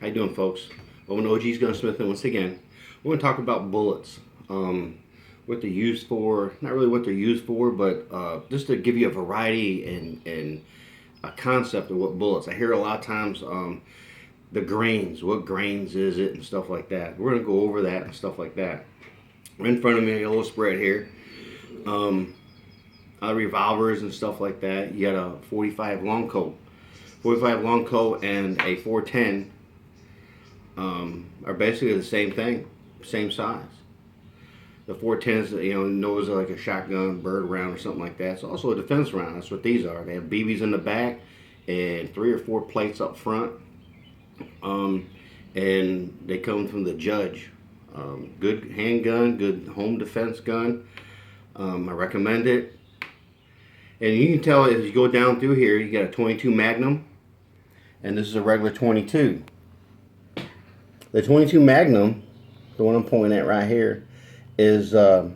How you doing, folks? Ole G's Gunsmith, and once again, we're going to talk about bullets. What they're used for, not really what they're used for, but just to give you a variety and a concept of what bullets. I hear a lot of times the grains, what grains is it, and stuff like that. We're going to go over that and stuff like that. In front of me, a little spread here. Revolvers and stuff like that. You got a 45 long coat. 45 long coat and a 410 are basically the same thing, same size. The 410s, nose like a shotgun, bird round, or something like that. It's also a defense round. That's what these are. They have BBs in the back and 3 or 4 plates up front. And they come from the Judge. Good handgun, good home defense gun. I recommend it. And you can tell as you go down through here, you got a 22 Magnum, and this is a regular 22. The 22 Magnum, the one I'm pointing at right here, is, of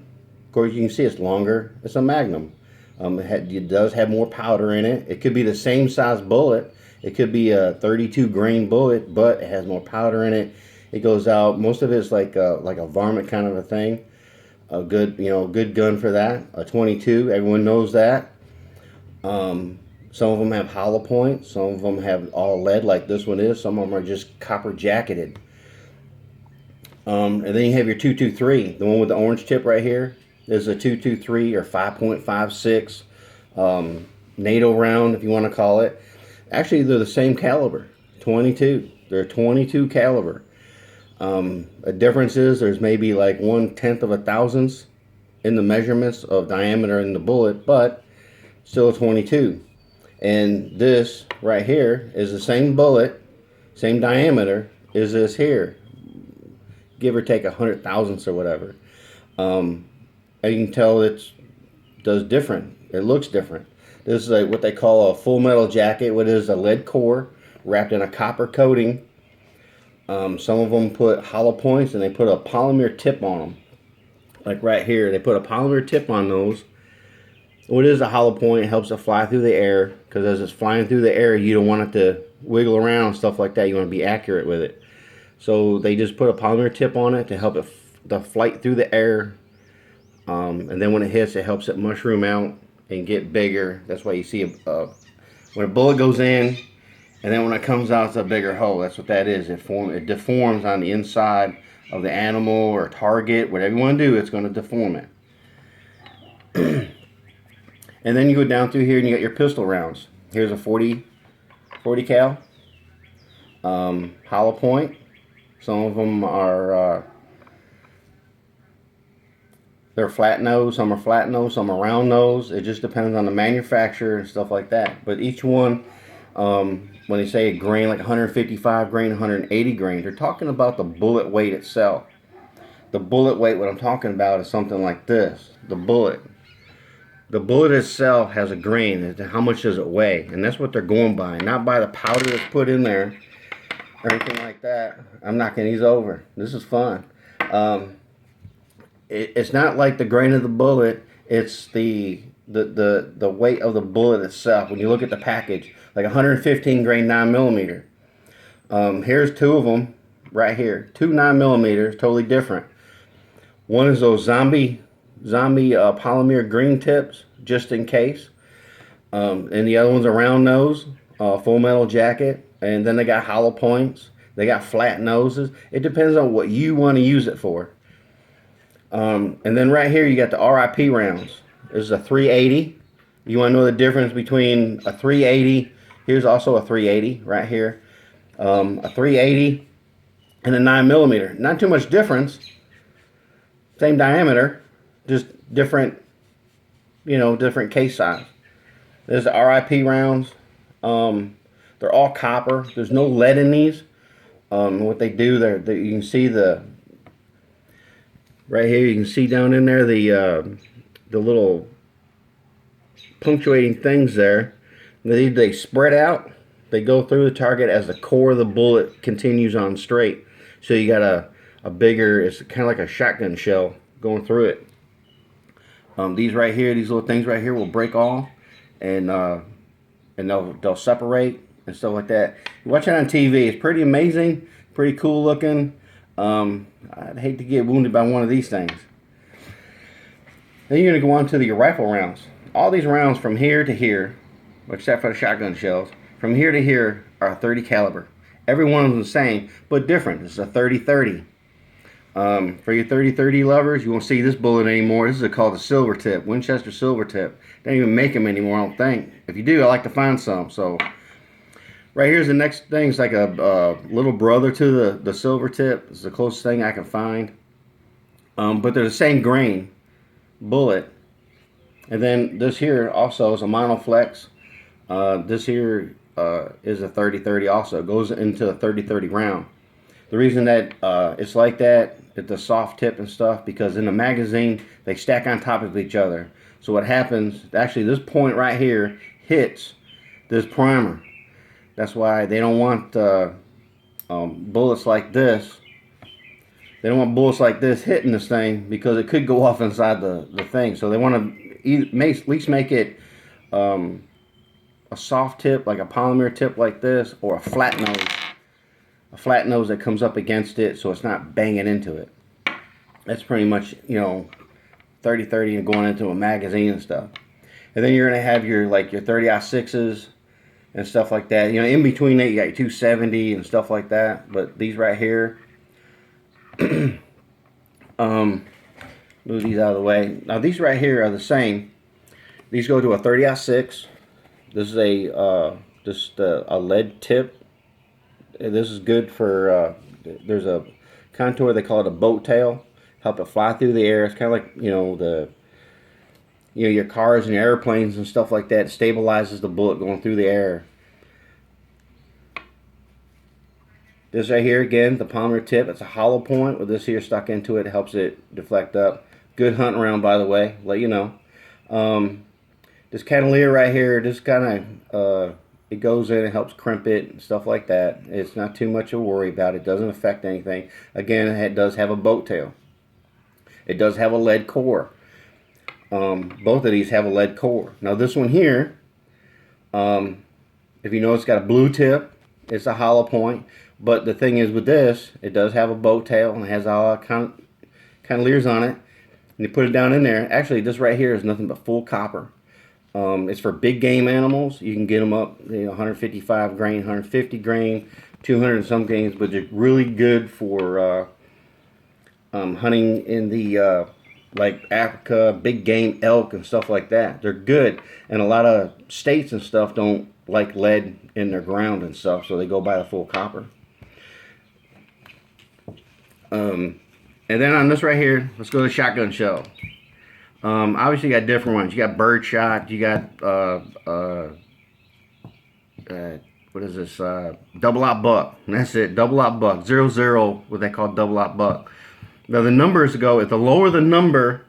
course you can see it's longer. It's a Magnum. It does have more powder in it. It could be the same size bullet. It could be a 32 grain bullet, but it has more powder in it. It goes out. Most of it's like a varmint kind of a thing. A good, good gun for that. A 22. Everyone knows that. Some of them have hollow points. Some of them have all lead, like this one is. Some of them are just copper jacketed. And then you have your 223, the one with the orange tip right here. There's a 223 or 5.56 NATO round, if you want to call it. Actually, they're the same caliber, 22. They're 22 caliber. A difference is there's maybe like 1/10 of a thousandths in the measurements of diameter in the bullet, but still a 22. And this right here is the same bullet, same diameter as this here, give or take 100 thousandths or whatever. And you can tell it does different. It looks different. This is what they call a full metal jacket, what is a lead core wrapped in a copper coating. Some of them put hollow points and they put a polymer tip on them. Like right here, they put a polymer tip on those. What is a hollow point? It helps it fly through the air, because as it's flying through the air, you don't want it to wiggle around and stuff like that. You want to be accurate with it. So they just put a polymer tip on it to help it the flight through the air. And then when it hits, it helps it mushroom out and get bigger. That's why you see when a bullet goes in, and then when it comes out, it's a bigger hole. That's what that is. It deforms on the inside of the animal or target. Whatever you want to do, it's going to deform it. And then you go down through here and you got your pistol rounds. Here's a 40 cal. Hollow point. Some of them are they're flat nose. Some are flat nose. Some are round nose. It just depends on the manufacturer and stuff like that. But each one, when they say a grain, like 155 grain, 180 grain, they're talking about the bullet weight itself. The bullet weight, what I'm talking about, is something like this. The bullet. The bullet itself has a grain. How much does it weigh? And that's what they're going by. Not by the powder that's put in there or anything like that. I'm knocking these over. This is fun. It's not like the grain of the bullet. It's the weight of the bullet itself. When you look at the package, like 115 grain 9mm. Here's 2 of them right here. 2 9mm, totally different. One is those zombie polymer green tips, just in case. And the other one's a round nose, full metal jacket. And then they got hollow points. They got flat noses. It depends on what you want to use it for. And then right here you got the RIP rounds. This is a 380. You want to know the difference between a 380. Here's also a 380 right here. A 380 and a 9mm. Not too much difference. Same diameter, just different, different case size. There's the RIP rounds. They're all copper. There's no lead in these. What they do, you can see right here. You can see down in there the little punctuating things there. They spread out. They go through the target as the core of the bullet continues on straight. So you got a bigger. It's kind of like a shotgun shell going through it. These right here, these little things right here will break off, and they'll separate and stuff like that. You watch it on TV. It's pretty amazing Pretty cool looking. I'd hate to get wounded by one of these things. Then you're going to go on to your rifle rounds. All these rounds from here to here, except for the shotgun shells, from here to here are 30 caliber. Every one of them is the same, but different. This is a 30-30. For your 30-30 lovers, you won't see this bullet anymore. This is called a silver tip, Winchester silver tip. They don't even make them anymore, I don't think. If you do, I like to find some. So right here's the next thing. It's like a little brother to the silver tip. It's the closest thing I can find. But they're the same grain bullet. And then this here also is a monoflex. This here is a 30-30 also. It goes into a 30-30 round. The reason that it's like that, it's the soft tip and stuff, because in the magazine they stack on top of each other. So what happens, actually this point right here hits this primer. That's why they don't want bullets like this. They don't want bullets like this hitting this thing, because it could go off inside the thing. So they want to at least make it a soft tip, like a polymer tip like this, or a flat nose. A flat nose that comes up against it so it's not banging into it. That's pretty much, you know, 30-30 and going into a magazine and stuff. And then you're going to have your, like, your 30-06s and stuff like that. You know, in between that you got your 270 and stuff like that. But these right here, move these out of the way. Now these right here are the same. These go to a 30-06. This is just a lead tip. This is good for, there's a contour, they call it a boat tail. Help it fly through the air. It's kind of like, you know, your cars and your airplanes and stuff like that. It stabilizes the bullet going through the air. This right here, again, the polymer tip. It's a hollow point with this here stuck into it. It helps it deflect up. Good hunting round, by the way. Let you know. This cantilever right here, this kind of, it goes in and helps crimp it and stuff like that. It's not too much to worry about. It doesn't affect anything. Again, it does have a boat tail. It does have a lead core. Both of these have a lead core. Now this one here, if you know, it's got a blue tip. It's a hollow point. But the thing is with this, it does have a boat tail and it has all kind of leers on it. And you put it down in there. Actually, this right here is nothing but full copper. It's for big game animals. You can get them up, you know, 155 grain, 150 grain, 200 and some grains, but they're really good for hunting in the like Africa, big game elk and stuff like that. They're good, and a lot of states and stuff don't like lead in their ground and stuff, so they go by the full copper. And then on this right here, let's go to the shotgun shell. Obviously you got different ones. You got birdshot, you got what is this, double out buck, and that's it, double out buck, 00, what they call double out buck. Now the numbers go, if the lower the number,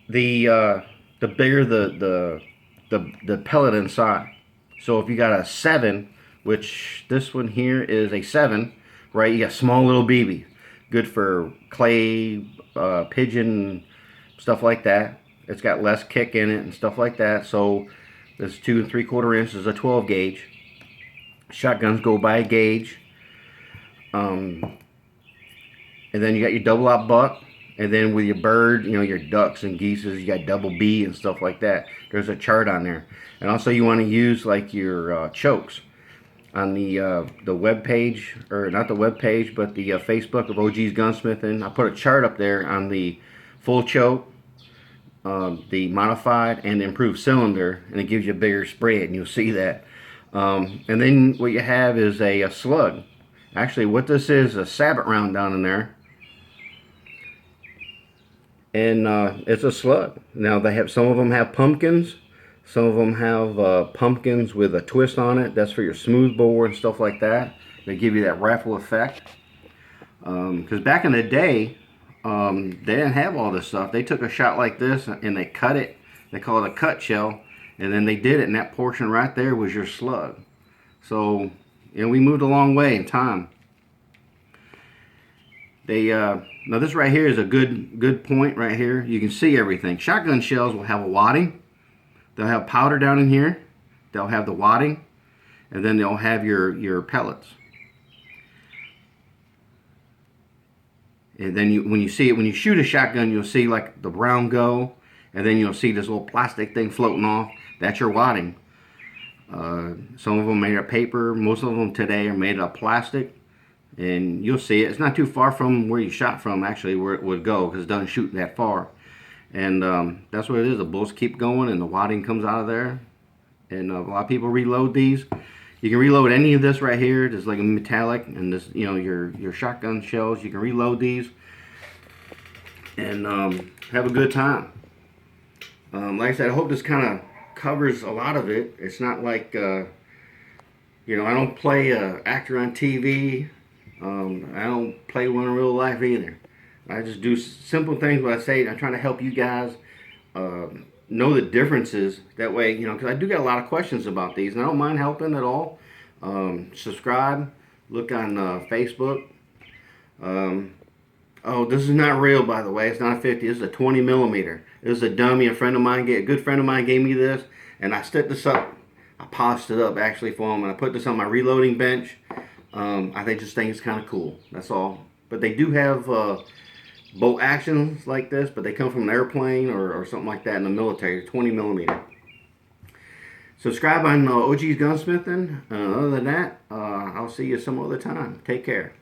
the bigger the pellet inside. So if you got a 7, which this one here is a 7, right, you got small little BB, good for clay, pigeon, stuff like that. It's got less kick in it and stuff like that. So this 2 3/4 inch is a 12 gauge. Shotguns go by a gauge. And then you got your double out buck. And then with your bird, you know, your ducks and geeses, you got double B and stuff like that. There's a chart on there. And also you want to use like your chokes on the web page, or not the web page, but the Facebook of OG's Gunsmithing. I put a chart up there on the full choke, the modified and improved cylinder, and it gives you a bigger spread, and you'll see that. And then what you have is a slug. Actually, what this is a sabot round down in there, and it's a slug. Now they have, some of them have pumpkins, some of them have pumpkins with a twist on it. That's for your smooth bore and stuff like that. They give you that rifle effect. Because back in the day, they didn't have all this stuff. They took a shot like this and they cut it. They call it a cut shell, and then they did it, and that portion right there was your slug. So, you know, we moved a long way in time. They now this right here is a good point right here. You can see everything. Shotgun shells will have a wadding. They'll have powder down in here. They'll have the wadding, and then they'll have your pellets. And then when you see it, when you shoot a shotgun, you'll see like the brown go, and then you'll see this little plastic thing floating off. That's your wadding. Some of them made of paper. Most of them today are made of plastic. And you'll see it. It's not too far from where you shot from, actually, where it would go, because it doesn't shoot that far. And that's what it is. The bullets keep going, and the wadding comes out of there. And a lot of people reload these. You can reload any of this right here. Just like a metallic, and this, you know, your shotgun shells. You can reload these and have a good time. Like I said, I hope this kind of covers a lot of it. It's not like you know, I don't play an actor on TV. I don't play one in real life either. I just do simple things. What I say, I'm trying to help you guys know the differences. That way, you know, because I do get a lot of questions about these, and I don't mind helping at all. Subscribe. Look on Facebook. Oh, this is not real, by the way. It's not a 50. This is a 20 millimeter. This is a dummy. A good friend of mine gave me this, and I set this up. I polished it up actually for him, and I put this on my reloading bench. I think this thing is kind of cool. That's all. But they do have bolt actions like this, but they come from an airplane or something like that in the military. 20 millimeter. Subscribe on OG's Gunsmithing. Other than that, I'll see you some other time. Take care.